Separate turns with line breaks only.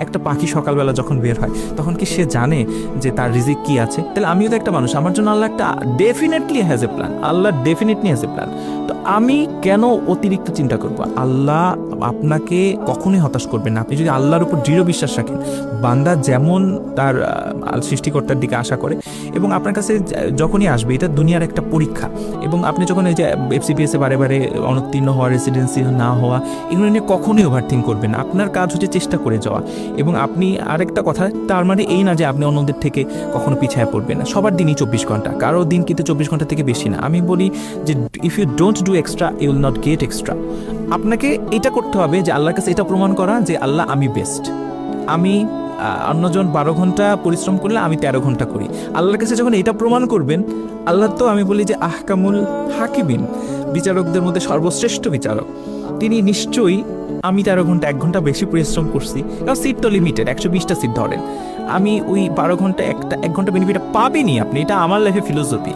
একটা পাখি সকালবেলা যখন বের হয় তখন কি সে জানে যে তার রিজিক কি আছে? তাহলে আমিও তো একটা মানুষ, আমার জন্য আল্লাহ একটা definitely has a plan, Allah definitely has a plan. তো আমি কেন অতিরিক্ত চিন্তা করব? আল্লাহ আপনাকে কখনোই হতাশ করবেন না আপনি যদি আল্লাহর উপর দৃঢ় বিশ্বাস রাখেন। বান্দা যেমন তার সৃষ্টিকর্তার দিকে আশা করে, এবং আপনার কাছে যখনই আসবে, এটা দুনিয়ার একটা পরীক্ষা, এবং আপনি যখন এই যে এফসিপিএসে বারে বারে অনুত্তীর্ণ হওয়া, রেসিডেন্সি না হওয়া, এগুলো নিয়ে কখনোই ওভারথিঙ্ক করবেন না। আপনার কাজ হচ্ছে চেষ্টা করে যাওয়া। এবং আপনি আরেকটা কথা, তার মানে এই না যে আপনি অন্যদের থেকে কখনো পিছিয়ে পড়বেন না। সবার দিনই 24 ঘন্টা, কারো দিন কিন্তু 24 ঘন্টা থেকে বেশি না। আমি বলি যে if you don't do extra you will not get extra. আপনাকে এটা করতে হবে যে আল্লাহর কাছে এটা প্রমাণ করা যে আল্লাহ আমি বেস্ট। আমি অন্যজন 12 ঘন্টা পরিশ্রম করলে আমি 13 ঘন্টা করি। আল্লাহর কাছে যখন এটা প্রমাণ করবেন, আল্লাহ তো আমি বলি যে আহকামুল হাকিমিন, বিচারকদের মধ্যে সর্বশ্রেষ্ঠ বিচারক, তিনি নিশ্চয়ই আমি 13 ঘন্টা 1 ঘন্টা বেশি পরিশ্রম করছি, কারণ সিট তো লিমিটেড, 120টা সিট ধরেন, আমি ওই 12 ঘন্টা 1 ঘন্টা বেনিফিট পাবেনি আপনি। এটা আমার লাইফে ফিলোসফি।